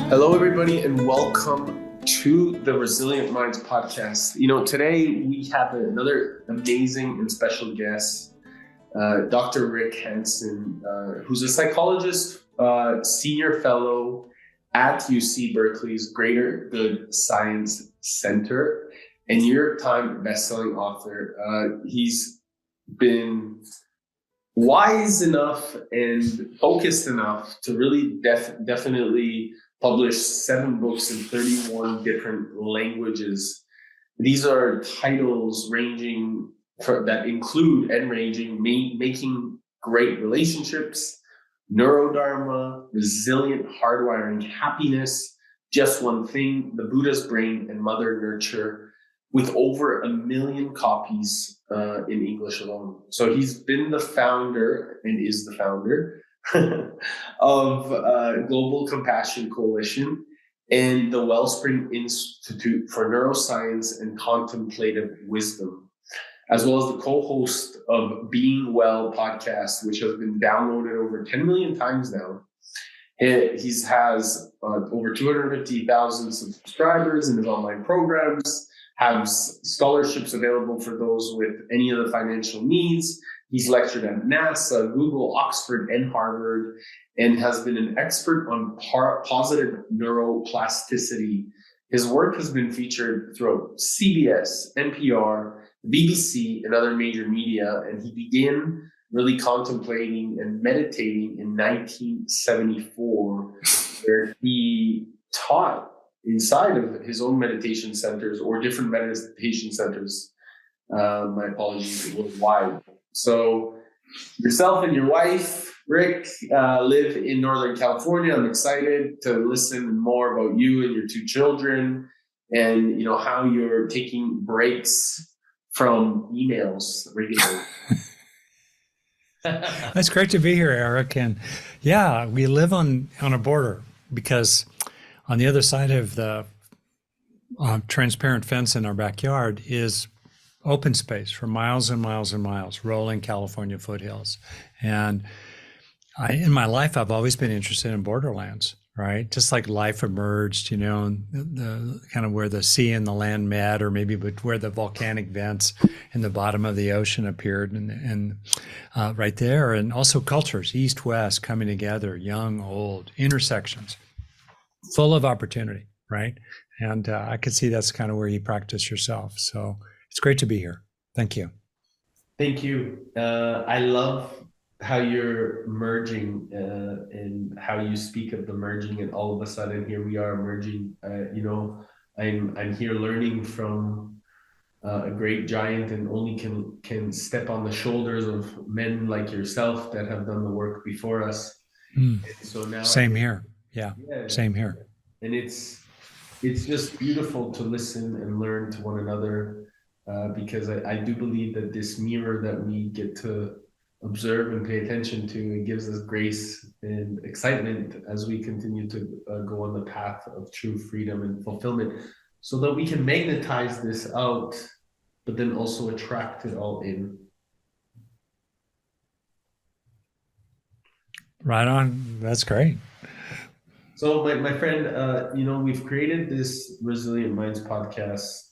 Hello, everybody, and welcome to the Resilient Minds podcast. Today we have another amazing and special guest, Dr. Rick Hanson, who's a psychologist, senior fellow at UC Berkeley's Greater Good Science Center, and New York Times bestselling author. He's been wise enough and focused enough to really definitely publish 7 books in 31 different languages. These are titles that include making great relationships, neurodharma, resilient hardwiring happiness, just one thing, the Buddha's brain, and Mother Nurture, with over 1 million copies in English alone. So he's been the founder and is the founder of Global Compassion Coalition and the Wellspring Institute for Neuroscience and Contemplative Wisdom, as well as the co-host of Being Well podcast, which has been downloaded over 10 million times now. He has over 250,000 subscribers in his online programs, has scholarships available for those with any of the financial needs. He's lectured at NASA, Google, Oxford, and Harvard, and has been an expert on positive neuroplasticity. His work has been featured throughout CBS, NPR, BBC, and other major media, and he began really contemplating and meditating in 1974, where he taught inside of his own meditation centers or different meditation centers. My apologies, worldwide. So yourself and your wife, Rick, live in Northern California. I'm excited to listen more about you and your 2 children and, how you're taking breaks from emails regularly. That's great to be here, Eric. And yeah, we live on a border because on the other side of the transparent fence in our backyard is open space for miles and miles and miles, rolling California foothills. And in my life, I've always been interested in borderlands, right? Just like life emerged, the kind of where the sea and the land met, or maybe where the volcanic vents in the bottom of the ocean appeared, and right there. And also cultures, East, West, coming together, young, old, intersections, full of opportunity, right? And I could see that's kind of where you practice yourself. So it's great to be here. Thank you. Thank you. I love how you're merging and how you speak of the merging, and all of a sudden here we are merging. I'm here learning from a great giant, and only can step on the shoulders of men like yourself that have done the work before us. So now same here. Yeah, same here. And it's just beautiful to listen and learn to one another. Because I do believe that this mirror that we get to observe and pay attention to, it gives us grace and excitement as we continue to go on the path of true freedom and fulfillment, so that we can magnetize this out, but then also attract it all in. Right on. That's great. So my friend, we've created this Resilient Minds podcast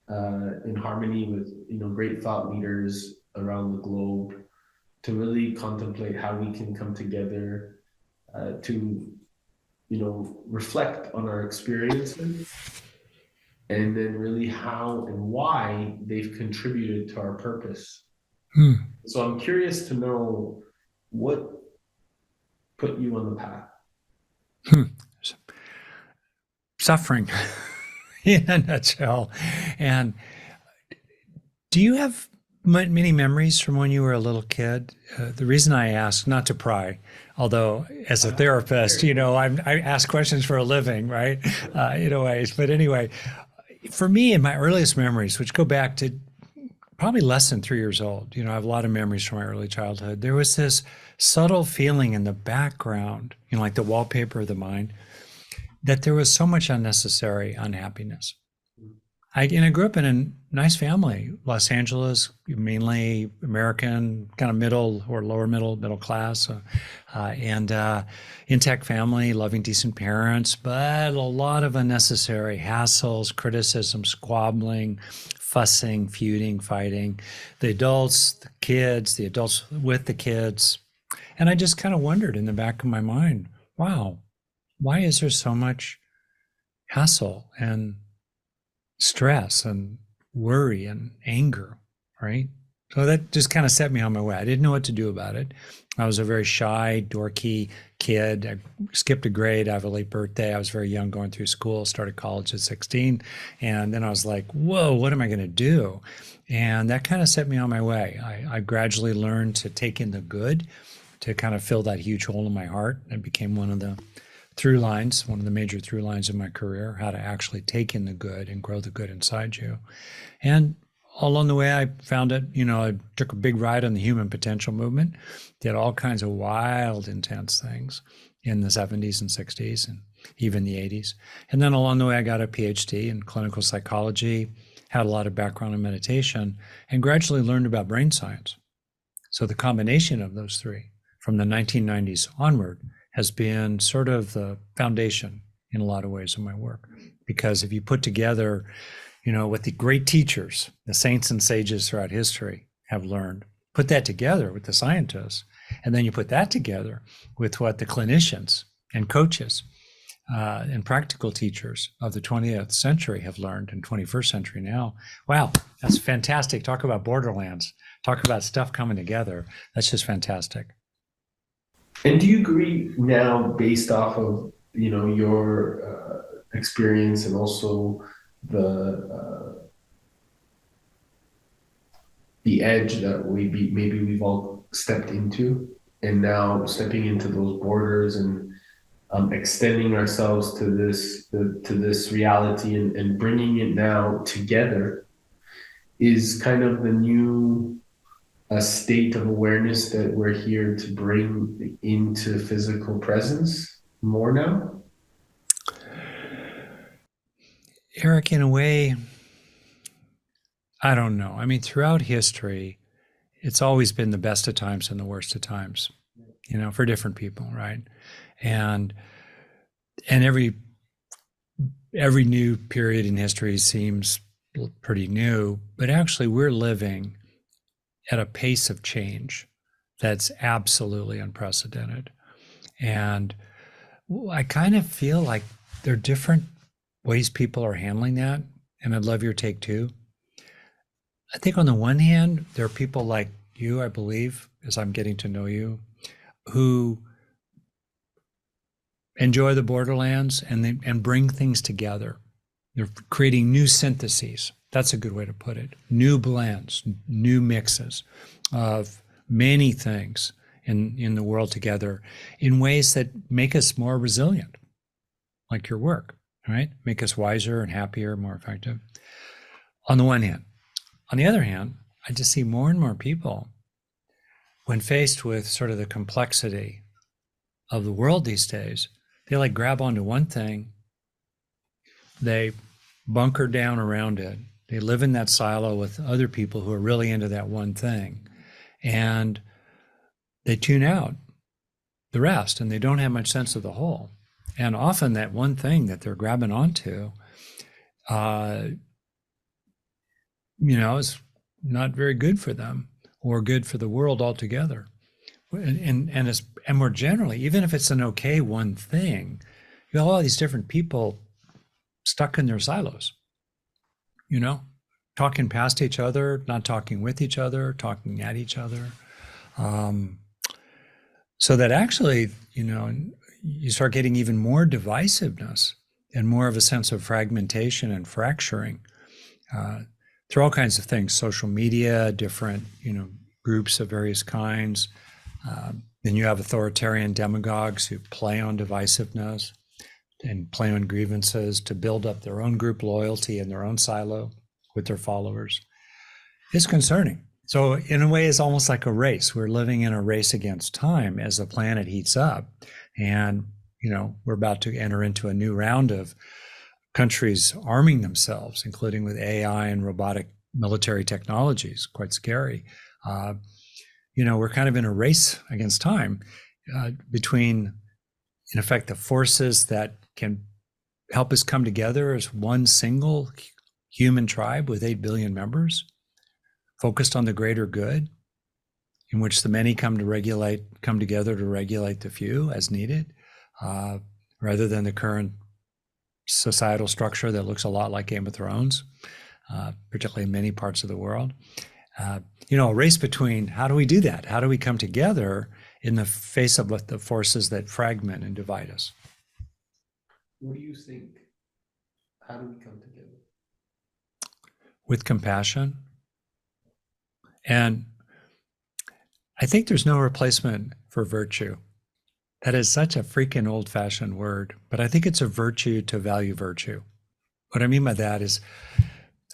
in harmony with great thought leaders around the globe, to really contemplate how we can come together to reflect on our experiences, and then really how and why they've contributed to our purpose. So I'm curious to know what put you on the path. Suffering. In a nutshell. And do you have many memories from when you were a little kid? The reason I ask, not to pry, although as a therapist, I ask questions for a living, right? In a way. But anyway, for me, in my earliest memories, which go back to probably less than 3 years old, I have a lot of memories from my early childhood. There was this subtle feeling in the background, like the wallpaper of the mind, that there was so much unnecessary unhappiness. I grew up in a nice family, Los Angeles, mainly American, kind of middle or lower middle class, and intact family, loving, decent parents, but a lot of unnecessary hassles, criticism, squabbling, fussing, feuding, fighting. The adults, the kids, the adults with the kids. And I just kind of wondered in the back of my mind, wow, why is there so much hassle and stress and worry and anger, right? So that just kind of set me on my way. I didn't know what to do about it. I was a very shy, dorky kid. I skipped a grade. I have a late birthday. I was very young going through school, started college at 16. And then I was like, whoa, what am I going to do? And that kind of set me on my way. I gradually learned to take in the good, to kind of fill that huge hole in my heart, and became one of the through lines, one of the major through lines of my career, how to actually take in the good and grow the good inside you. And along the way, I found it, I took a big ride on the human potential movement, did all kinds of wild, intense things in the 70s and 60s and even the 80s. And then along the way, I got a PhD in clinical psychology, had a lot of background in meditation, and gradually learned about brain science. So the combination of those three from the 1990s onward has been sort of the foundation in a lot of ways of my work. Because if you put together, what the great teachers, the saints and sages throughout history have learned, put that together with the scientists, and then you put that together with what the clinicians and coaches and practical teachers of the 20th century have learned in 21st century now. Wow, that's fantastic. Talk about borderlands. Talk about stuff coming together. That's just fantastic. And do you agree now, based off of your experience and also the edge that maybe we've all stepped into, and now stepping into those borders and extending ourselves to this reality and bringing it now together is kind of the new state of awareness that we're here to bring into physical presence more now? Eric, in a way, I don't know. I mean, throughout history, it's always been the best of times and the worst of times, for different people, right? And every new period in history seems pretty new, but actually we're living at a pace of change that's absolutely unprecedented. And I kind of feel like there are different ways people are handling that, and I'd love your take too. I think on the one hand, there are people like you, I believe, as I'm getting to know you, who enjoy the borderlands and bring things together. They're creating new syntheses. That's a good way to put it. New blends, new mixes of many things in the world together in ways that make us more resilient, like your work, right? Make us wiser and happier, more effective. On the one hand. On the other hand, I just see more and more people, when faced with sort of the complexity of the world these days, they like grab onto one thing, they bunker down around it, they live in that silo with other people who are really into that one thing, and they tune out the rest, and they don't have much sense of the whole. And often that one thing that they're grabbing onto, is not very good for them or good for the world altogether. And more generally, even if it's an okay one thing, you have all these different people stuck in their silos, talking past each other, not talking with each other, talking at each other. So that actually, you start getting even more divisiveness and more of a sense of fragmentation and fracturing through all kinds of things, social media, different, groups of various kinds. Then you have authoritarian demagogues who play on divisiveness and play on grievances to build up their own group loyalty in their own silo with their followers. It's concerning. So in a way, it's almost like a race. We're living in a race against time as the planet heats up. And, we're about to enter into a new round of countries arming themselves, including with AI and robotic military technologies. Quite scary. We're kind of in a race against time between, in effect, the forces that can help us come together as one single human tribe with 8 billion members, focused on the greater good, in which the many come together to regulate the few as needed, rather than the current societal structure that looks a lot like Game of Thrones, particularly in many parts of the world. A race between how do we do that? How do we come together in the face of the forces that fragment and divide us? What do you think? How do we come together? With compassion. And I think there's no replacement for virtue. That is such a freaking old-fashioned word, but I think it's a virtue to value virtue. What I mean by that is,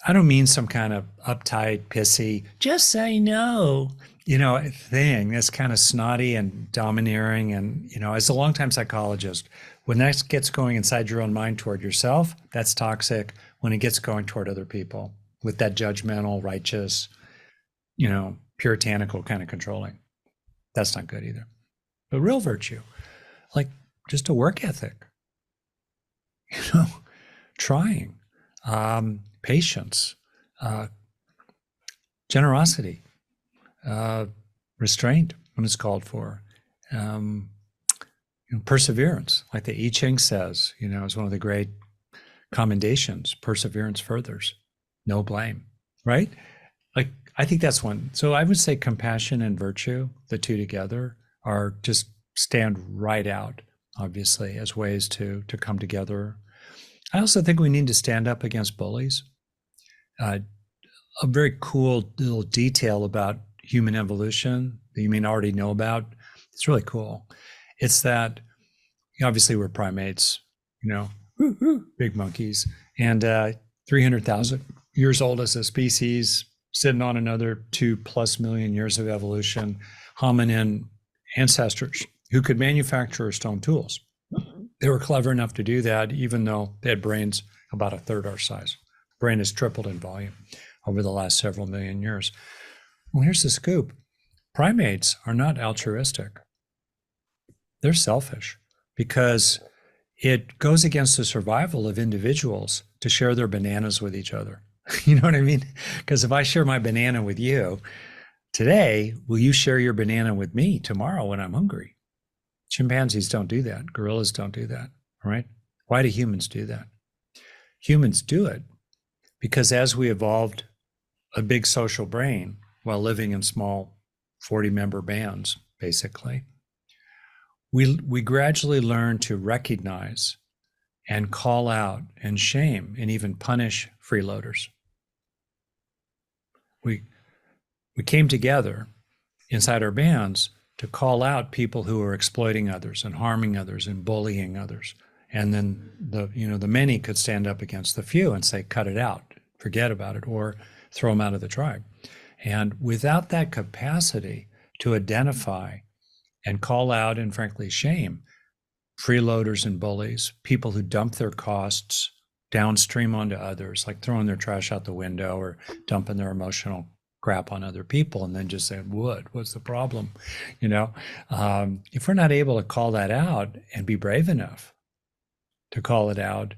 I don't mean some kind of uptight, pissy, just say no, thing that's kind of snotty and domineering. And, as a longtime psychologist, when that gets going inside your own mind toward yourself, that's toxic. When it gets going toward other people with that judgmental, righteous, puritanical kind of controlling, that's not good either. But real virtue, like just a work ethic, trying, patience, generosity, restraint when it's called for, perseverance, like the I Ching says, is one of the great commendations. Perseverance furthers, no blame, right? Like, I think that's one. So I would say compassion and virtue, the two together, are just stand right out, obviously, as ways to come together. I also think we need to stand up against bullies. A very cool little detail about human evolution that you may already know about, it's really cool. It's that obviously we're primates, big monkeys, and 300,000 years old as a species, sitting on another 2+ million years of evolution, hominin ancestors who could manufacture stone tools. They were clever enough to do that, even though they had brains about a third our size. Brain has tripled in volume over the last several million years. Well, here's the scoop. Primates are not altruistic. They're selfish because it goes against the survival of individuals to share their bananas with each other. You know what I mean? Because if I share my banana with you today, will you share your banana with me tomorrow when I'm hungry? Chimpanzees don't do that. Gorillas don't do that, right? Why do humans do that? Humans do it because as we evolved a big social brain while living in small 40-member bands, basically, we gradually learn to recognize and call out and shame and even punish freeloaders. We came together inside our bands to call out people who are exploiting others and harming others and bullying others. And then the many could stand up against the few and say, cut it out, forget about it, or throw them out of the tribe. And without that capacity to identify and call out and frankly shame freeloaders and bullies, people who dump their costs downstream onto others, like throwing their trash out the window or dumping their emotional crap on other people and then just saying, what's the problem? If we're not able to call that out and be brave enough to call it out,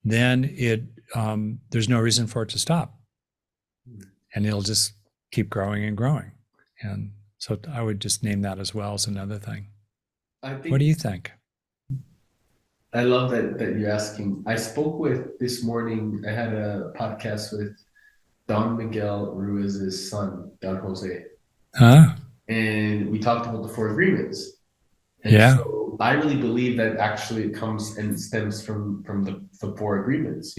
then there's no reason for it to stop. And it'll just keep growing and growing. And so I would just name that as well as another thing. What do you think? I love that you're asking. I spoke with this morning, I had a podcast with Don Miguel Ruiz's son, Don Jose. And we talked about the 4 agreements. And so I really believe that actually it comes and stems from the 4 agreements,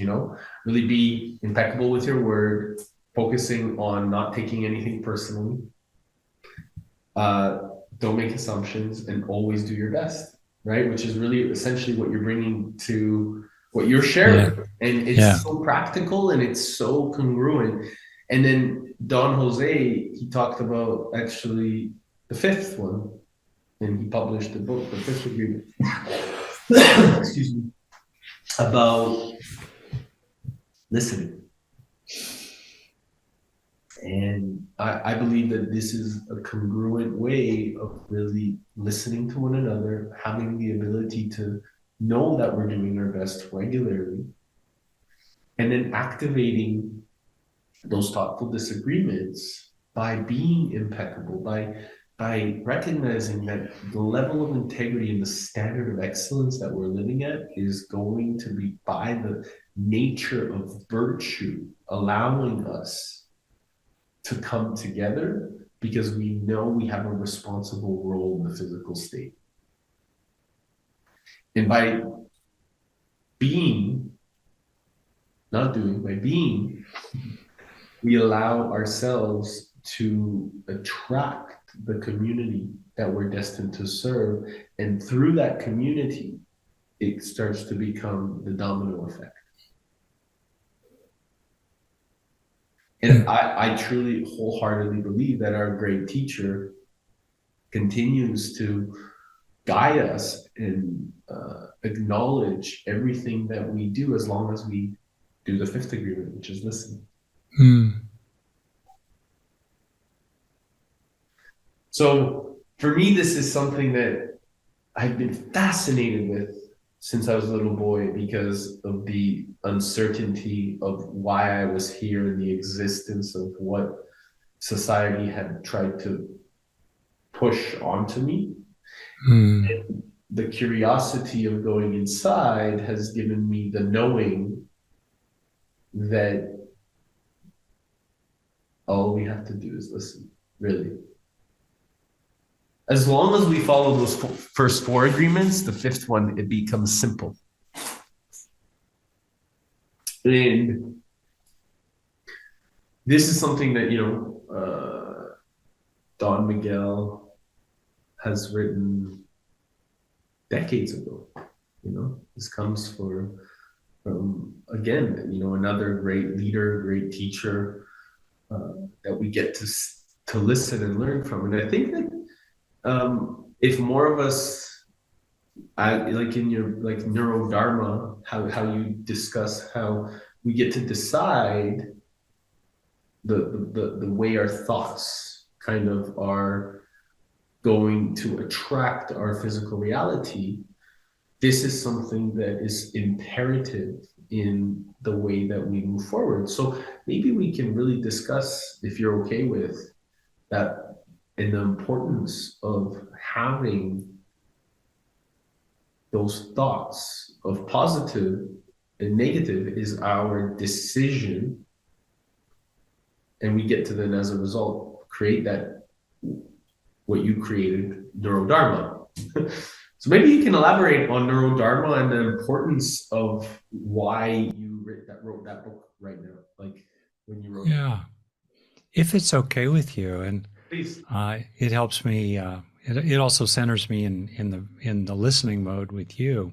really be impeccable with your word, focusing on not taking anything personally. Don't make assumptions and always do your best, right? Which is really essentially what you're bringing to what you're sharing. Yeah. And it's so practical and it's so congruent. And then Don Jose, he talked about actually the 5th one, and he published the book, The 5th Agreement. Excuse me. About listening. And I believe that this is a congruent way of really listening to one another, having the ability to know that we're doing our best regularly, and then activating those thoughtful disagreements by being impeccable, by recognizing that the level of integrity and the standard of excellence that we're living at is going to be, by the nature of virtue, allowing us to come together because we know we have a responsible role in the physical state. And by being, not doing, by being, we allow ourselves to attract the community that we're destined to serve. And through that community, it starts to become the domino effect. And I truly wholeheartedly believe that our great teacher continues to guide us and acknowledge everything that we do, as long as we do the fifth agreement, which is listen. So for me, this is something that I've been fascinated with since I was a little boy, because of the uncertainty of why I was here and the existence of what society had tried to push onto me. And the curiosity of going inside has given me the knowing that all we have to do is listen, really. As long as we follow those first four agreements, the fifth one, it becomes simple. And this is something that, Don Miguel has written decades ago. This comes from again, another great leader, great teacher that we get to listen and learn from. And I think that if more of us, like in your neurodharma, how you discuss how we get to decide the way our thoughts kind of are going to attract our physical reality, this is something that is imperative in the way that we move forward. So maybe we can really discuss, if you're okay with that, and the importance of having those thoughts of positive and negative is our decision. And we get to then, as a result, create that, what you created, neurodharma. So maybe you can elaborate on neurodharma and the importance of why you wrote that book right now, like when you wrote it. Yeah, if it's okay with you, and Please. It helps me. It also centers me in the listening mode with you.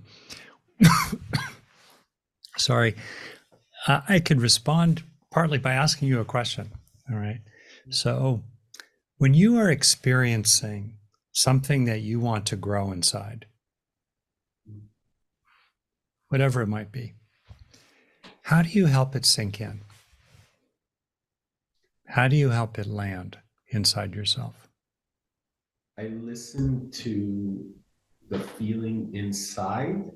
Sorry, I could respond partly by asking you a question. All right. So, when you are experiencing something that you want to grow inside, whatever it might be, how do you help it sink in? How do you help it land inside yourself? I listen to the feeling inside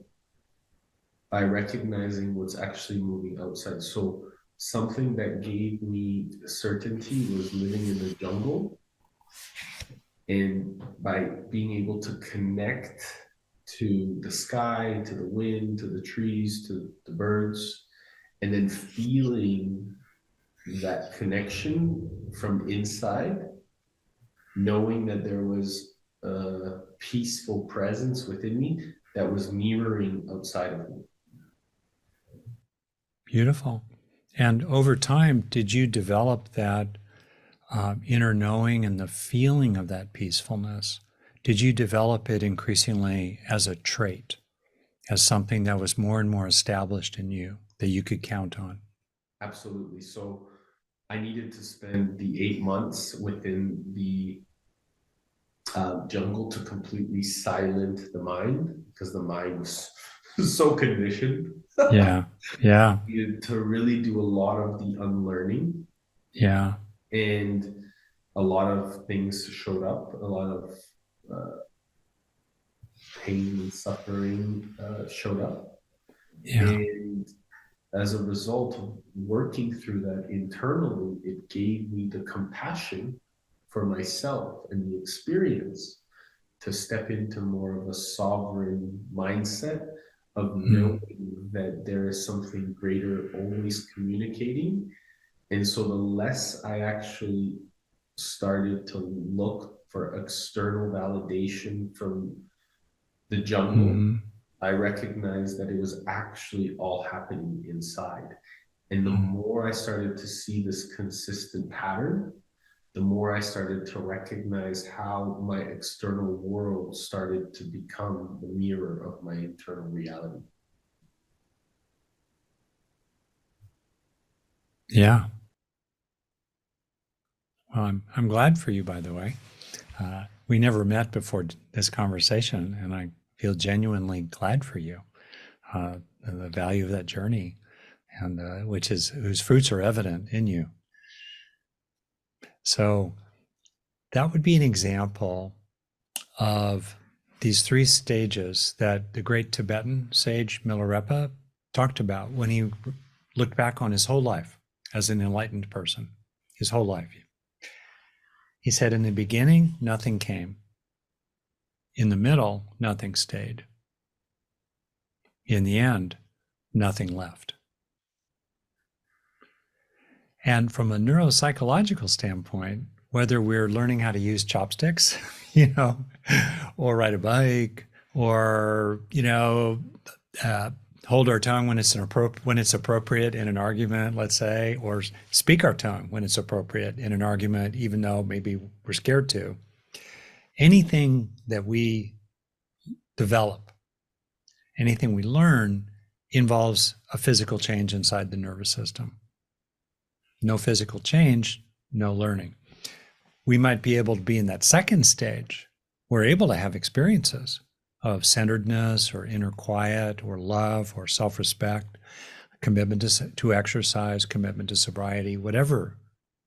by recognizing what's actually moving outside. So something that gave me certainty was living in the jungle. And by being able to connect to the sky, to the wind, to the trees, to the birds, and then feeling that connection from inside, knowing that there was a peaceful presence within me that was mirroring outside of me. Beautiful. And over time, did you develop that inner knowing and the feeling of that peacefulness? Did you develop it increasingly as a trait, as something that was more and more established in you that you could count on? Absolutely. So I needed to spend the 8 months within the jungle to completely silence the mind, because the mind was so conditioned. Yeah. Yeah. To really do a lot of the unlearning, Yeah. and a lot of things showed up, a lot of uh, pain and suffering showed up. Yeah. And as a result of working through that internally, it gave me the compassion for myself and the experience to step into more of a sovereign mindset of Mm. knowing that there is something greater always communicating. And so the less I actually started to look for external validation from the jungle, Mm-hmm. I recognized that it was actually all happening inside. And the Mm. more I started to see this consistent pattern, the more I started to recognize how my external world started to become the mirror of my internal reality. Yeah. Well, I'm glad for you, by the way. We never met before this conversation, and I feel genuinely glad for you. The value of that journey, and whose fruits are evident in you. So that would be an example of these three stages that the great Tibetan sage Milarepa talked about when he looked back on his whole life as an enlightened person, his whole life. He said, in the beginning, nothing came. In the middle, nothing stayed. In the end, nothing left. And from a neuropsychological standpoint, whether we're learning how to use chopsticks, or ride a bike, or, hold our tongue when it's appropriate in an argument, let's say, or speak our tongue when it's appropriate in an argument, even though maybe we're scared to. Anything that we develop, anything we learn, involves a physical change inside the nervous system. No physical change, no learning. We might be able to be in that second stage. We're able to have experiences of centeredness or inner quiet or love or self-respect, commitment to exercise, commitment to sobriety, whatever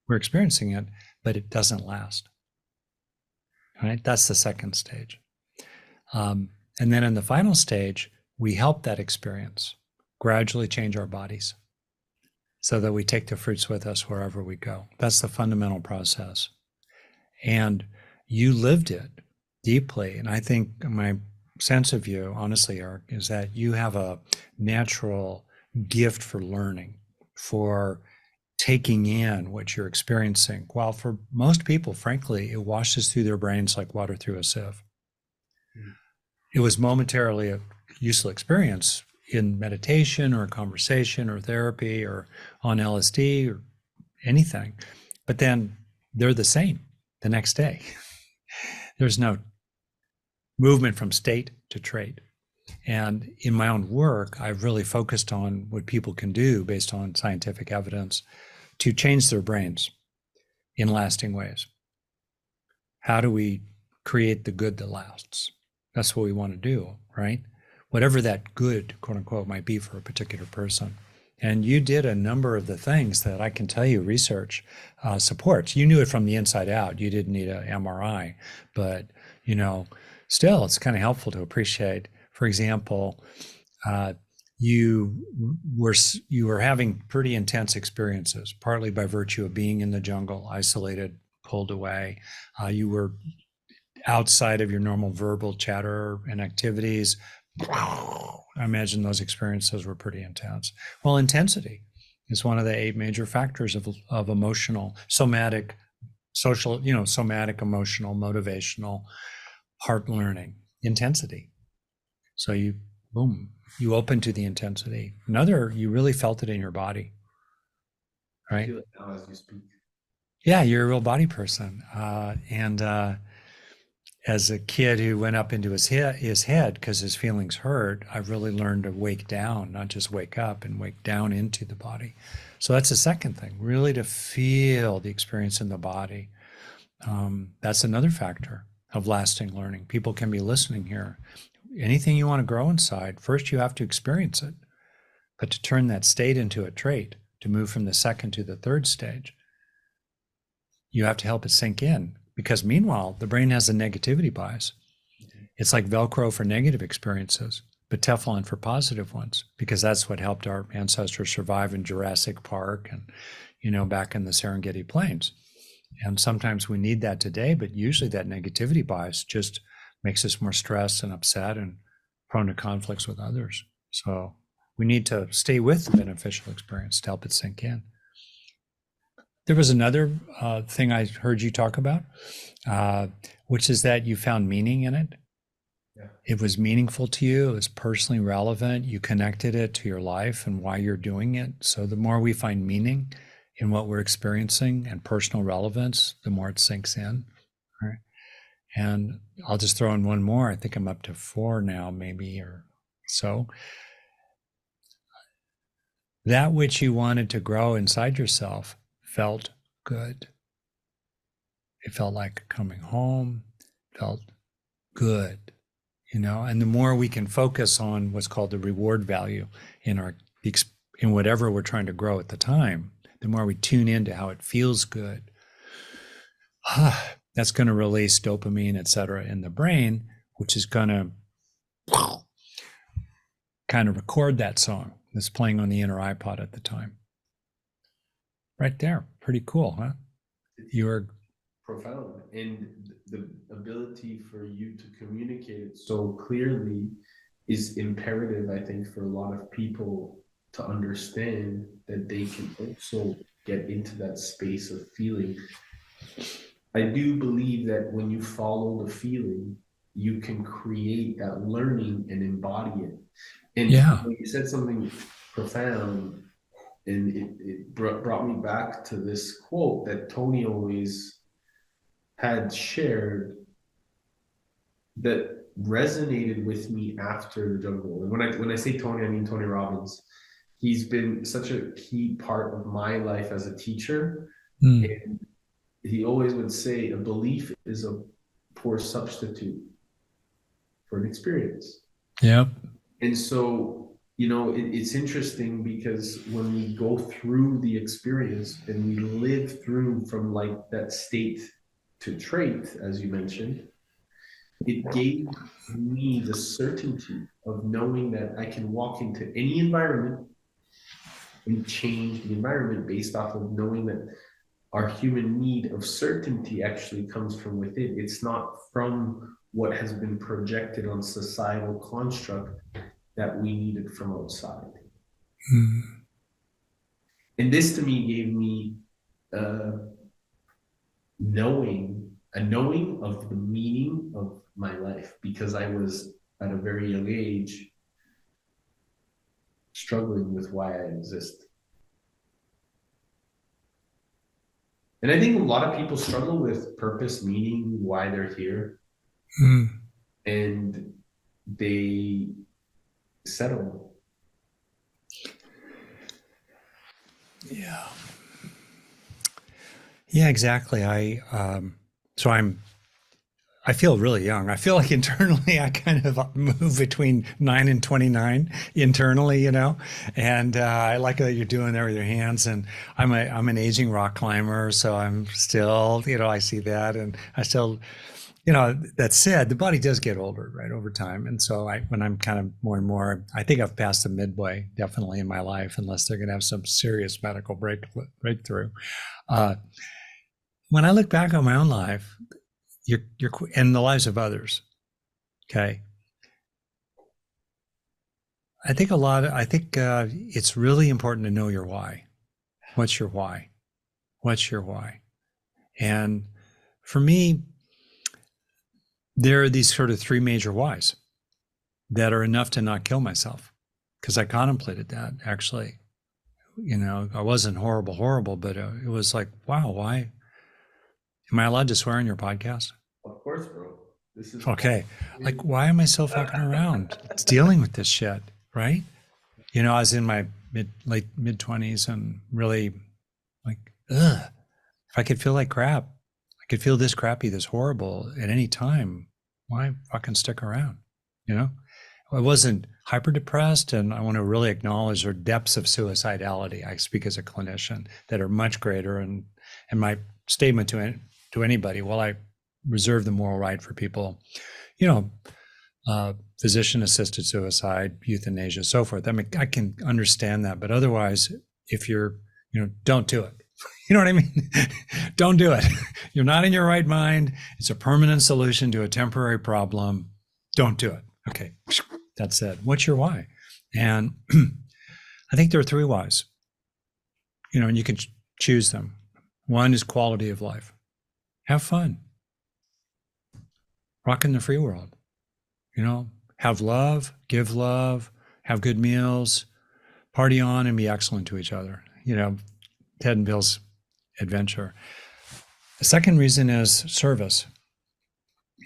we're experiencing it, but it doesn't last. All right, that's the second stage. And then in the final stage, we help that experience gradually change our bodies so that we take the fruits with us wherever we go. That's the fundamental process. And you lived it deeply. And I think my sense of you, honestly, Eric, is that you have a natural gift for learning, for taking in what you're experiencing. While for most people, frankly, it washes through their brains like water through a sieve. It was momentarily a useful experience in meditation or conversation or therapy or on LSD or anything. But then they're the same the next day. There's no movement from state to trait. And in my own work, I've really focused on what people can do based on scientific evidence to change their brains in lasting ways. How do we create the good that lasts? That's what we want to do, right? Whatever that good, quote unquote, might be for a particular person. And you did a number of the things that I can tell you research supports. You knew it from the inside out. You didn't need an MRI, but still, it's kind of helpful to appreciate. For example, you were having pretty intense experiences, partly by virtue of being in the jungle, isolated, pulled away. You were outside of your normal verbal chatter and activities. I imagine those experiences were pretty intense. Well, intensity is one of the 8 major factors of emotional, somatic, social, somatic, emotional, motivational, heart learning, intensity. So you open to the intensity. Another, you really felt it in your body, right? I feel it now as you speak. Yeah, you're a real body person. As a kid who went up into his head because his feelings hurt, I really learned to wake down, not just wake up, and wake down into the body. So that's the second thing, really to feel the experience in the body. That's another factor of lasting learning. People can be listening here. Anything you want to grow inside, first you have to experience it. But to turn that state into a trait, to move from the second to the third stage, you have to help it sink in, because meanwhile, the brain has a negativity bias. It's like Velcro for negative experiences, but Teflon for positive ones, because that's what helped our ancestors survive in Jurassic Park and, back in the Serengeti Plains. And sometimes we need that today, but usually that negativity bias just makes us more stressed and upset and prone to conflicts with others. So we need to stay with the beneficial experience to help it sink in. There was another thing I heard you talk about, which is that you found meaning in it. Yeah. It was meaningful to you. It was personally relevant. You connected it to your life and why you're doing it. So the more we find meaning in what we're experiencing and personal relevance, the more it sinks in. Right? And I'll just throw in one more. I think I'm up to 4 now, maybe, or so. That which you wanted to grow inside yourself felt good. It felt like coming home, felt good, and the more we can focus on what's called the reward value in whatever we're trying to grow at the time, the more we tune into how it feels good, that's going to release dopamine, et cetera, in the brain, which is going to kind of record that song that's playing on the inner iPod at the time. Right there. Pretty cool, huh? You're profound. And the ability for you to communicate it so clearly is imperative, I think, for a lot of people to understand that they can also get into that space of feeling. I do believe that when you follow the feeling, you can create that learning and embody it. And you said something profound, and it brought me back to this quote that Tony always had shared that resonated with me after the jungle. And when I say Tony, I mean Tony Robbins. He's been such a key part of my life as a teacher. And he always would say, a belief is a poor substitute for an experience. Yep. And so, it's interesting because when we go through the experience and we live through from like that state to trait, as you mentioned, it gave me the certainty of knowing that I can walk into any environment and change the environment based off of knowing that our human need of certainty actually comes from within. It's not from what has been projected on societal construct that we needed from outside. And this to me gave me a knowing of the meaning of my life, because I was at a very young age struggling with why I exist. And I think a lot of people struggle with purpose, meaning, why they're here. And they settle. Yeah, exactly. I feel really young. I feel like internally I kind of move between 9 and 29 internally, and I like that you're doing there with your hands. And I'm an aging rock climber, so I'm still, I see that, and I still, that said, the body does get older, right, over time. And so when I'm kind of more and more, I think I've passed the midway definitely in my life, unless they're going to have some serious medical breakthrough. When I look back on my own life, you're and the lives of others, okay, I think it's really important to know your why. What's your why? And for me, there are these sort of 3 major whys that are enough to not kill myself, because I contemplated that, actually. I wasn't horrible, but it was like, wow, why? Am I allowed to swear on your podcast? Of course, bro. This is okay. Like, why am I still fucking around? It's dealing with this shit, right? I was in my late mid 20s and really like, if I could feel like crap, I could feel this crappy, this horrible at any time, why fucking stick around? I wasn't hyper depressed, and I want to really acknowledge there are depths of suicidality. I speak as a clinician that are much greater, and my statement to anybody, while I reserve the moral right for people, physician-assisted suicide, euthanasia, so forth. I mean, I can understand that, but otherwise, if you're, don't do it. You know what I mean? Don't do it. You're not in your right mind. It's a permanent solution to a temporary problem. Don't do it. Okay, that's it. What's your why? And I think there are 3 whys, and you can choose them. One is quality of life. Have fun. Rock in the free world. Have love, give love, have good meals, party on, and be excellent to each other. Ted and Bill's adventure. The second reason is service.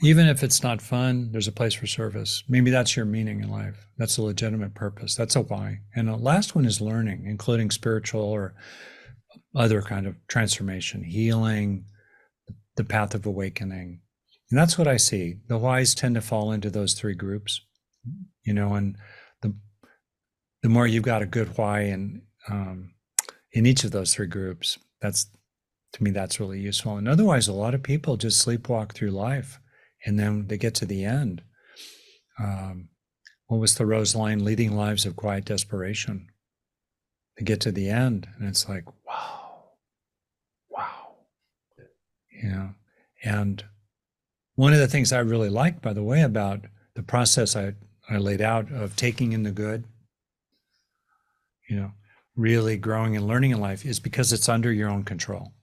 Even if it's not fun, there's a place for service. Maybe that's your meaning in life. That's a legitimate purpose. That's a why. And the last one is learning, including spiritual or other kind of transformation, healing, the path of awakening. And that's what I see. The whys tend to fall into those 3 groups, and the more you've got a good why in each of those 3 groups, to me, that's really useful. And otherwise, a lot of people just sleepwalk through life, and then they get to the end. What was Thoreau's line? Leading lives of quiet desperation. They get to the end, and it's like, wow. And one of the things I really like, by the way, about the process I laid out of taking in the good, really growing and learning in life, is because it's under your own control.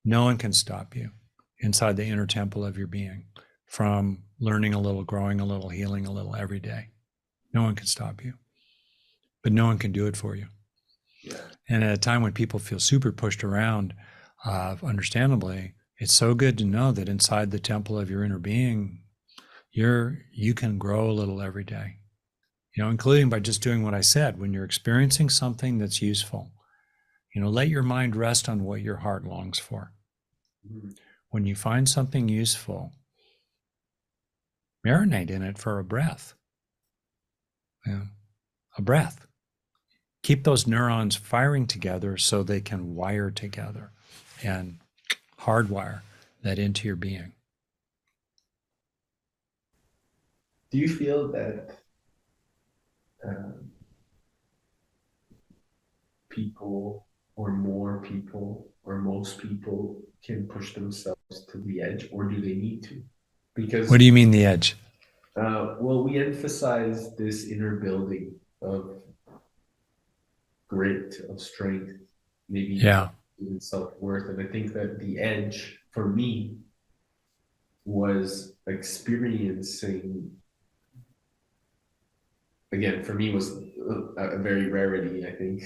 No one can stop you inside the inner temple of your being from learning a little, growing a little, healing a little every day. No one can stop you, but no one can do it for you. Yeah. And at a time when people feel super pushed around, understandably, it's so good to know that inside the temple of your inner being, you can grow a little every day, including by just doing what I said. When you're experiencing something that's useful, let your mind rest on what your heart longs for. Mm-hmm. When you find something useful, marinate in it for a breath. A breath. Keep those neurons firing together so they can wire together and hardwire that into your being. Do you feel that people or more people or most people can push themselves to the edge, or do they need to? Because what do you mean the edge? Well, we emphasize this inner building of grit, of strength, maybe even self-worth. And I think that the edge for me was experiencing, again, for me was a very rarity, I think.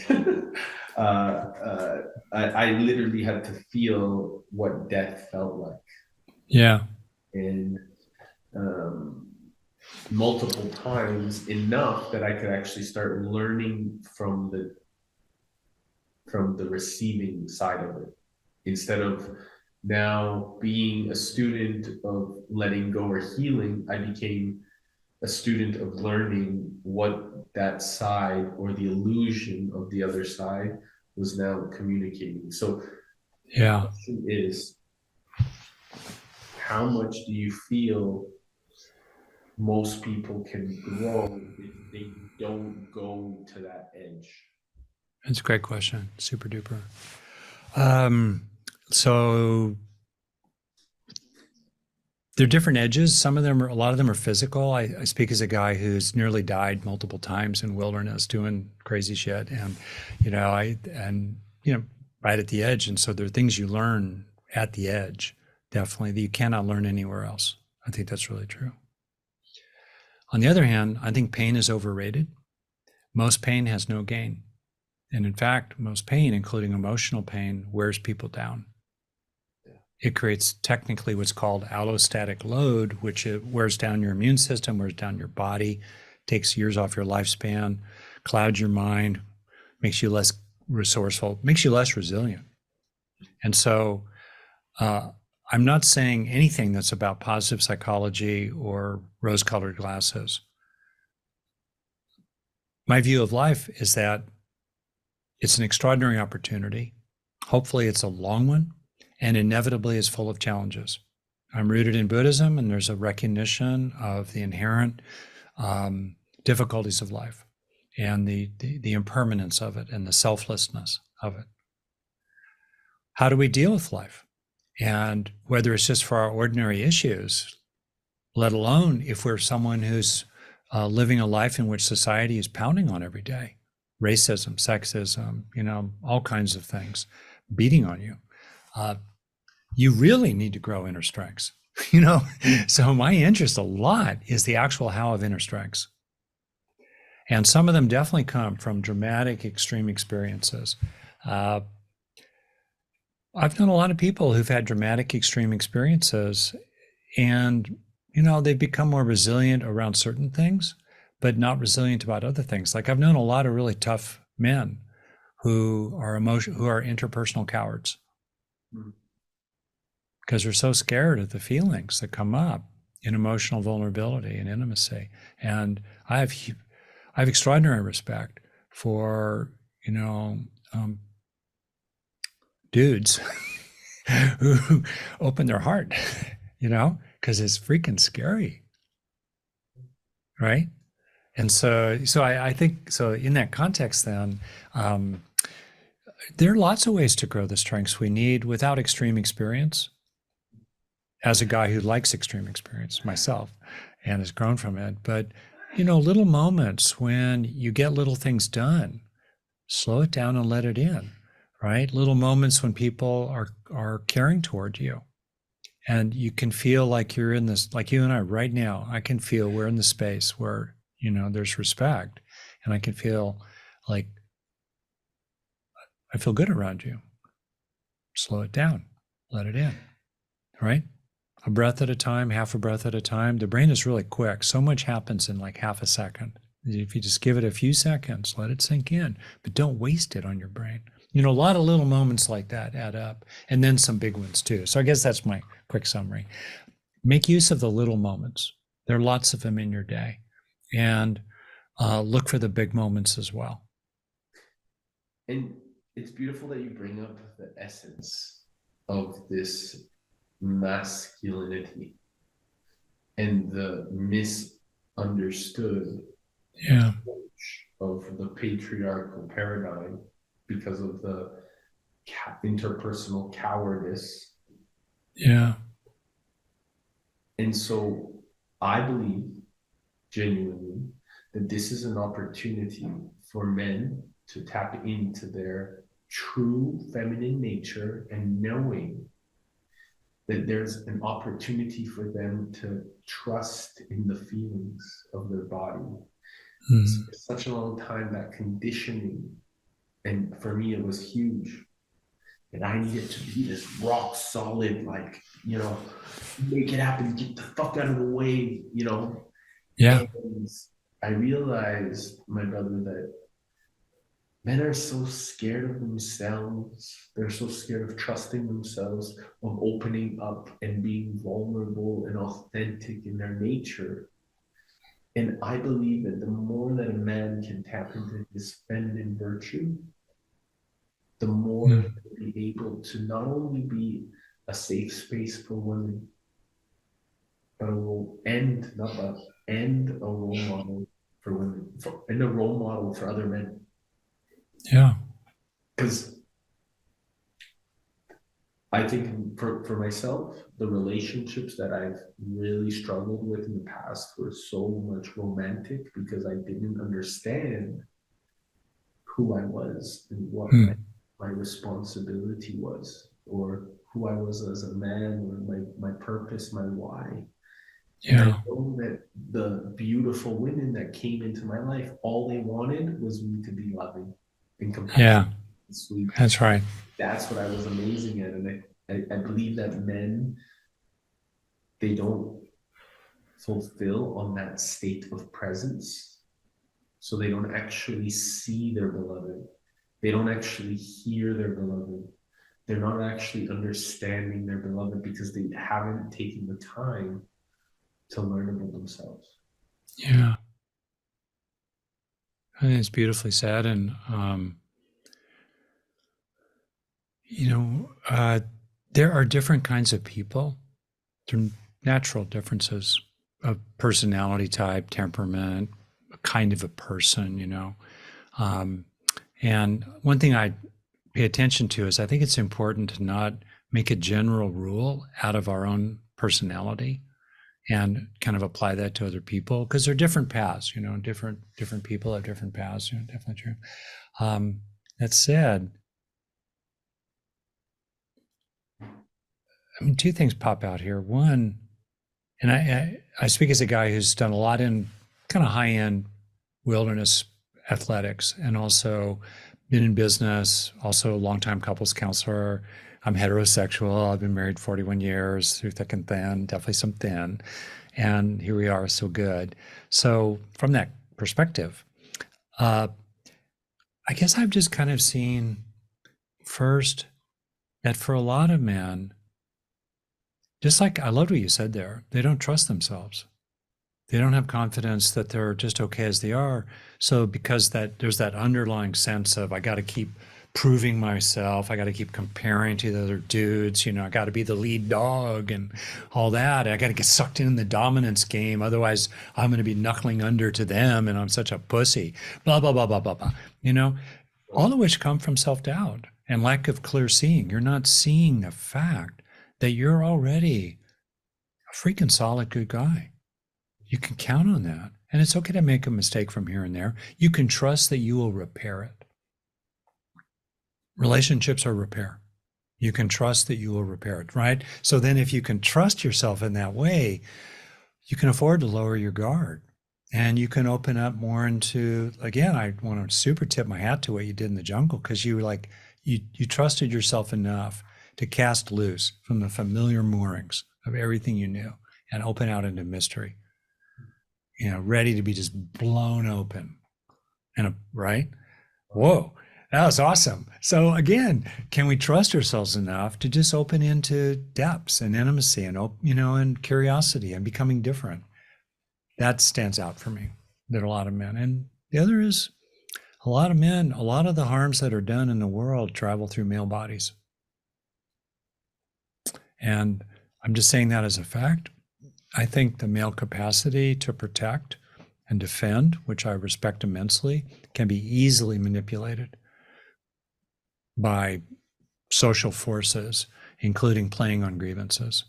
I literally had to feel what death felt like. Yeah. And multiple times, enough that I could actually start learning from the receiving side of it, instead of now being a student of letting go or healing. I became a student of learning what that side or the illusion of the other side was now communicating. So the question is, how much do you feel most people can grow if they don't go to that edge? That's a great question. Super duper. So there are different edges. A lot of them are physical. I speak as a guy who's nearly died multiple times in wilderness doing crazy shit, and right at the edge. And so there are things you learn at the edge, definitely, that you cannot learn anywhere else. I think that's really true. On the other hand, I think pain is overrated. Most pain has no gain. And in fact, most pain, including emotional pain, wears people down. It creates technically what's called allostatic load, which it wears down your immune system, wears down your body, takes years off your lifespan, clouds your mind, makes you less resourceful, makes you less resilient. And so I'm not saying anything that's about positive psychology or rose-colored glasses. my view of life is that it's an extraordinary opportunity. Hopefully, it's a long one, and inevitably is full of challenges. I'm rooted in Buddhism, and there's a recognition of the inherent difficulties of life and the impermanence of it and the selflessness of it. How do we deal with life? And whether it's just for our ordinary issues, let alone if we're someone who's living a life in which society is pounding on every day, racism, sexism, all kinds of things beating on you, you really need to grow inner strengths. So my interest a lot is the actual how of inner strengths. And some of them definitely come from dramatic, extreme experiences. I've known a lot of people who've had dramatic, extreme experiences, and they've become more resilient around certain things, but not resilient about other things. Like I've known a lot of really tough men who are interpersonal cowards because they're so scared of the feelings that come up in emotional vulnerability and intimacy. And I have extraordinary respect for dudes who open their heart, because it's freaking scary, right? And so I think so. In that context, then there are lots of ways to grow the strengths we need without extreme experience. As a guy who likes extreme experience myself and has grown from it, but little moments when you get little things done, slow it down and let it in, right? Little moments when people are caring toward you. And you can feel like you're in this, like you and I right now, I can feel we're in the space where, there's respect. And I can feel like I feel good around you. Slow it down, let it in, right? A breath at a time, half a breath at a time. The brain is really quick. So much happens in like half a second. If you just give it a few seconds, let it sink in, but don't waste it on your brain. A lot of little moments like that add up, and then some big ones too. So I guess that's my quick summary. Make use of the little moments. There are lots of them in your day, and look for the big moments as well. And it's beautiful that you bring up the essence of this masculinity and the misunderstood approach of the patriarchal paradigm because of the interpersonal cowardice. Yeah. And so I believe genuinely that this is an opportunity for men to tap into their true feminine nature, and knowing that there's an opportunity for them to trust in the feelings of their body. For such a long time, that conditioning, and for me, it was huge. And I needed to be this rock solid, like, make it happen, get the fuck out of the way, Yeah. And I realized, my brother, that men are so scared of themselves. They're so scared of trusting themselves, of opening up and being vulnerable and authentic in their nature. And I believe that the more that a man can tap into his feminine virtue, the more he'll be able to not only be a safe space for women, but and a role model for women, and a role model for other men. Yeah. Because I think for myself, the relationships that I've really struggled with in the past were so much romantic because I didn't understand who I was and what my responsibility was, or who I was as a man, or my purpose, my why. And I know that the beautiful women that came into my life, all they wanted was me to be loving and compassionate and sweet. That's right. That's what I was amazing at. And I believe that men, they don't fulfill on that state of presence. So they don't actually see their beloved. They don't actually hear their beloved. They're not actually understanding their beloved because they haven't taken the time to learn about themselves. Yeah. I think it's beautifully said. And, you know, there are different kinds of people. There are natural differences of personality type, temperament, a kind of a person, you know. And one thing I pay attention to is I think it's important to not make a general rule out of our own personality and kind of apply that to other people, because they're different paths, you know, different people have different paths, you know, definitely true. That said, I mean, two things pop out here. One, and I speak as a guy who's done a lot in kind of high-end wilderness athletics, and also been in business, also a longtime couples counselor. I'm heterosexual. I've been married 41 years through thick and thin, definitely some thin. And here we are, so good. So from that perspective, I guess I've just kind of seen first that for a lot of men, just like I loved what you said there, they don't trust themselves. They don't have confidence that they're just okay as they are. So because that there's that underlying sense of I got to keep proving myself, I got to keep comparing to the other dudes, you know, I got to be the lead dog and all that. I got to get sucked in the dominance game, otherwise I'm going to be knuckling under to them and I'm such a pussy. Blah blah blah blah blah blah. You know, all of which come from self-doubt and lack of clear seeing. You're not seeing the fact that you're already a freaking solid good guy. You can count on that. And it's okay to make a mistake from here and there. You can trust that you will repair it. Relationships are repair. You can trust that you will repair it, right? So then if you can trust yourself in that way, you can afford to lower your guard and you can open up more into, again, I want to super tip my hat to what you did in the jungle, because you were like, you trusted yourself enough to cast loose from the familiar moorings of everything you knew and open out into mystery. You know, ready to be just blown open. And right? Whoa, that was awesome. So again, can we trust ourselves enough to just open into depths and intimacy and, you know, and curiosity and becoming different? That stands out for me. There are a lot of men. And the other is a lot of men, a lot of the harms that are done in the world travel through male bodies. And I'm just saying that as a fact. I think the male capacity to protect and defend, which I respect immensely, can be easily manipulated by social forces, including playing on grievances.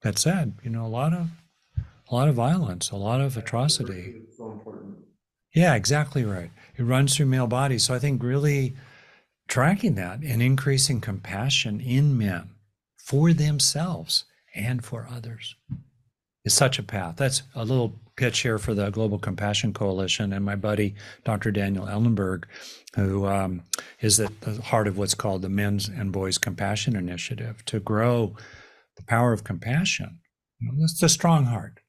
That said, you know, a lot of violence, a lot of atrocity. It's so important. Yeah, exactly right. It runs through male bodies. So I think really tracking that and increasing compassion in men for themselves and for others is such a path. That's a little pitch here for the Global Compassion Coalition and my buddy, Dr. Daniel Ellenberg, who is at the heart of what's called the Men's and Boys Compassion Initiative, to grow the power of compassion. You know, that's the strong heart,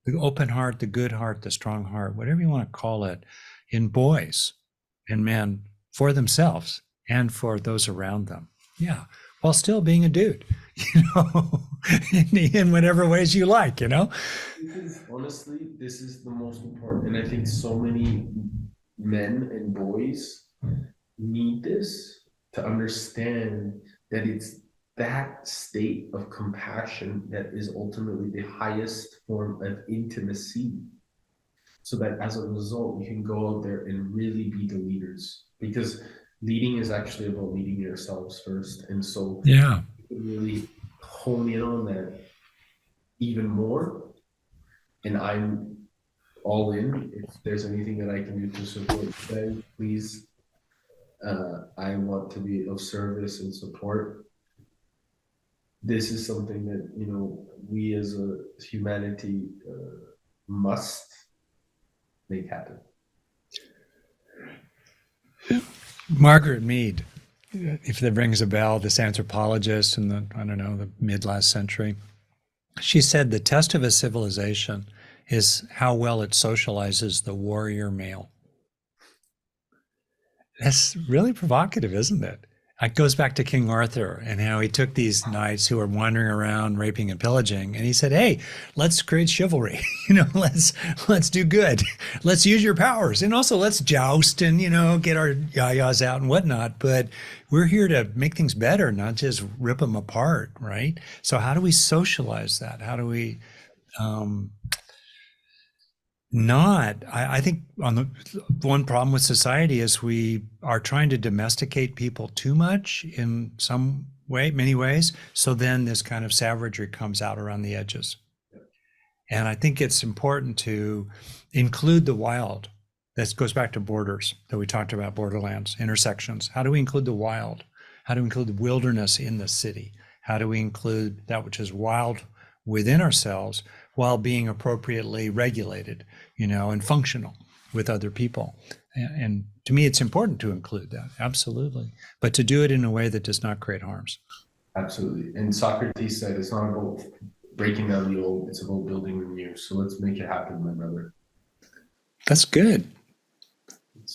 the open heart, the good heart, the strong heart, whatever you want to call it, in boys and men for themselves and for those around them. Yeah, while still being a dude, you know, in whatever ways you like, you know. Honestly, this is the most important, and I think so many men and boys need this to understand that it's that state of compassion that is ultimately the highest form of intimacy, so that as a result you can go out there and really be the leaders, because leading is actually about leading yourselves first. And so Yeah, you can really hone in on that even more. And I'm all in. If there's anything that I can do to support you guys, please. I want to be of service and support. This is something that, you know, we as a humanity must make happen. Margaret Mead, if that rings a bell, this anthropologist in the, I don't know, the mid last century, she said the test of a civilization is how well it socializes the warrior male. That's really provocative, isn't it? It goes back to King Arthur and how he took these knights who were wandering around raping and pillaging, and he said, "Hey, let's create chivalry. Let's do good. Let's use your powers, and also let's joust and get our yayas out and whatnot. But we're here to make things better, not just rip them apart, right? So how do we socialize that? How do we I think on the one problem with society is we are trying to domesticate people too much in many ways. So then this kind of savagery comes out around the edges. And I think it's important to include the wild. This goes back to borders that we talked about, borderlands, intersections. How do we include the wild? How do we include the wilderness in the city? How do we include that which is wild within ourselves while being appropriately regulated, and functional with other people? And to me, it's important to include that, absolutely, but to do it in a way that does not create harms. Absolutely. And Socrates said, it's not about breaking down the old, it's about building the new. So let's make it happen, my brother. That's good.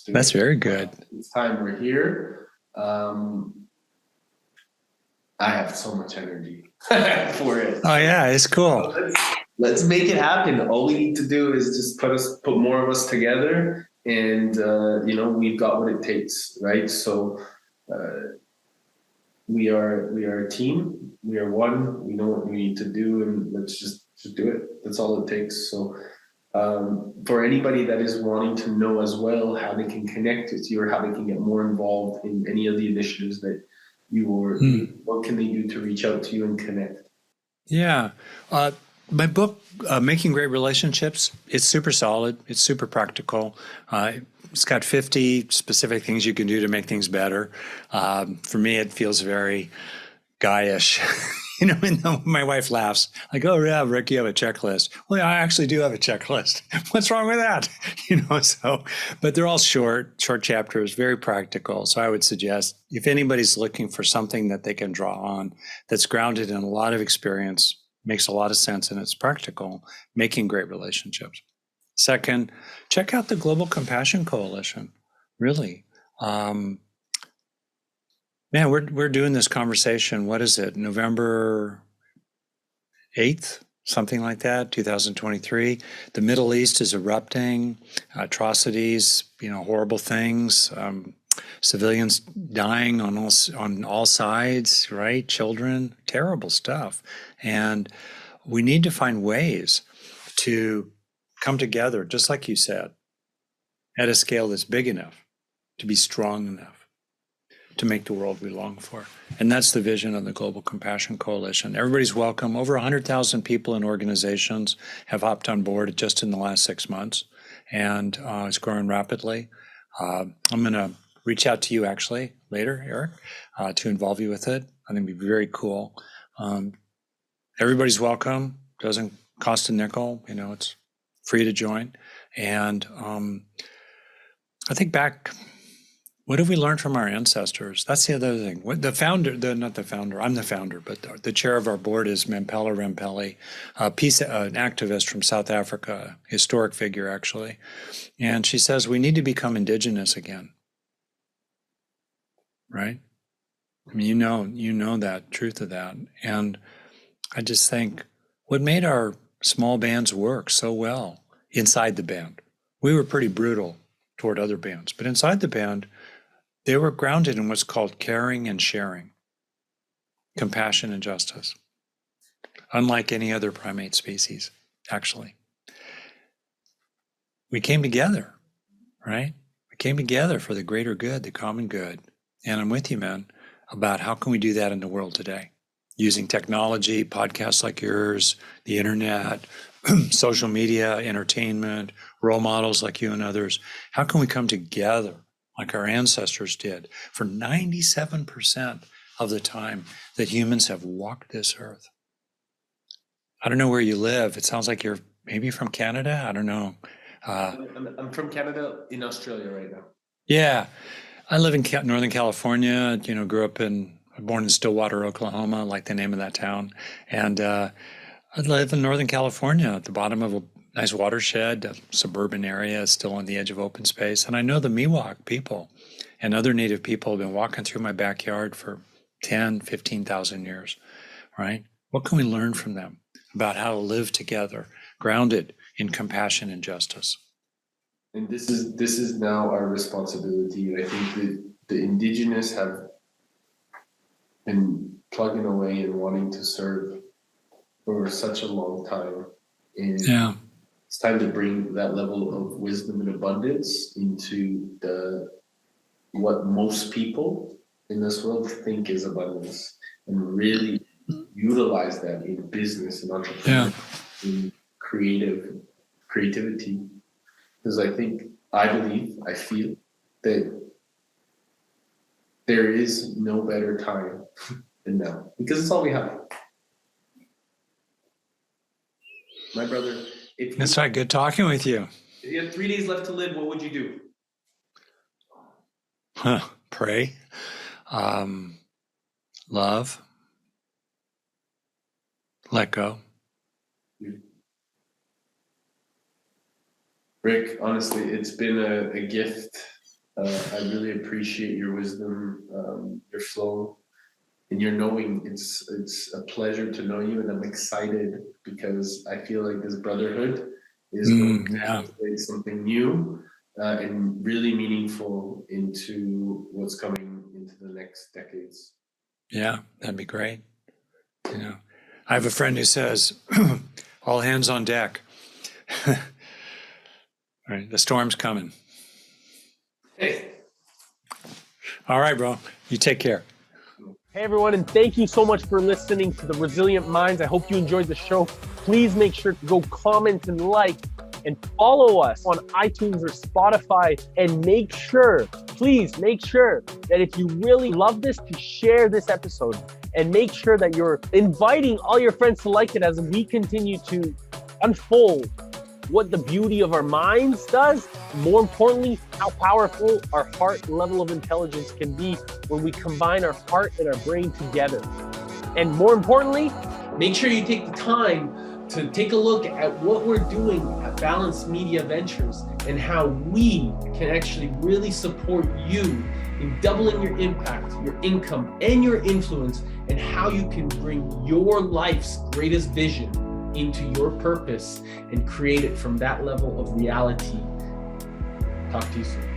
That's very good. It's time. We're here. I have so much energy for it. Oh yeah, it's cool. So let's make it happen. All we need to do is just put more of us together, and we've got what it takes, right? So we are a team. We are one. We know what we need to do, and let's just do it. That's all it takes. So for anybody that is wanting to know as well how they can connect with you or how they can get more involved in any of the initiatives that what can they do to reach out to you and connect? Yeah. My book, Making Great Relationships, it's super solid. It's super practical. It's got 50 specific things you can do to make things better. For me, it feels very guyish. My wife laughs like, "Oh yeah, Rick, you have a checklist." Well, yeah, I actually do have a checklist. What's wrong with that? But they're all short chapters, very practical. So I would suggest if anybody's looking for something that they can draw on, that's grounded in a lot of experience, makes a lot of sense, and it's practical, Making Great Relationships. Second, check out the Global Compassion Coalition. Really. Man, we're doing this conversation. What is it? November 8th, something like that, 2023. The Middle East is erupting, atrocities, horrible things, civilians dying on all sides, right? Children, terrible stuff. And we need to find ways to come together, just like you said, at a scale that's big enough to be strong enough to make the world we long for. And that's the vision of the Global Compassion Coalition. Everybody's welcome. Over 100,000 people and organizations have hopped on board just in the last 6 months, and it's growing rapidly. I'm going to reach out to you actually later, Eric, to involve you with it. I think it'd be very cool. Everybody's welcome. Doesn't cost a nickel. It's free to join. And I think back, what have we learned from our ancestors? That's the other thing. I'm the founder, but the chair of our board is Mempela Rempeli, an activist from South Africa, historic figure actually. And she says we need to become indigenous again, right? I mean, you know that, truth of that. And I just think what made our small bands work so well inside the band, we were pretty brutal toward other bands, but inside the band, they were grounded in what's called caring and sharing, compassion and justice, unlike any other primate species, actually. We came together, right? We came together for the greater good, the common good. And I'm with you, man, about how can we do that in the world today? Using technology, podcasts like yours, the internet, social media, entertainment, role models like you and others. How can we come together like our ancestors did for 97% of the time that humans have walked this earth? I don't know where you live. It sounds like you're maybe from Canada. I don't know. I'm from Canada, in Australia right now. Yeah. I live in Northern California, born in Stillwater, Oklahoma, like the name of that town. And I live in Northern California at the bottom of a nice watershed, a suburban area, still on the edge of open space. And I know the Miwok people and other native people have been walking through my backyard for 10, 15,000 years, right? What can we learn from them about how to live together, grounded in compassion and justice? And this is now our responsibility. I think that the indigenous have been plugging away and wanting to serve for such a long time. And it's time to bring that level of wisdom and abundance into what most people in this world think is abundance, and really utilize that in business and entrepreneurship, in creativity. Because I feel that there is no better time than now, because it's all we have. My brother, That's right. Good talking with you. If you had 3 days left to live, what would you do? Pray, love, let go. Rick, honestly, it's been a gift. I really appreciate your wisdom, your flow, and your knowing. It's a pleasure to know you, and I'm excited because I feel like this brotherhood is going to translate something new and really meaningful into what's coming into the next decades. Yeah, that'd be great. I have a friend who says, all hands on deck. Right, the storm's coming. Hey. All right, bro. You take care. Hey, everyone, and thank you so much for listening to The Resilient Minds. I hope you enjoyed the show. Please make sure to go comment and like and follow us on iTunes or Spotify. And please make sure that if you really love this, to share this episode. And make sure that you're inviting all your friends to like it as we continue to unfold what the beauty of our minds does. More importantly, how powerful our heart level of intelligence can be when we combine our heart and our brain together. And more importantly, make sure you take the time to take a look at what we're doing at Balanced Media Ventures and how we can actually really support you in doubling your impact, your income, and your influence, and how you can bring your life's greatest vision into your purpose and create it from that level of reality. Talk to you soon.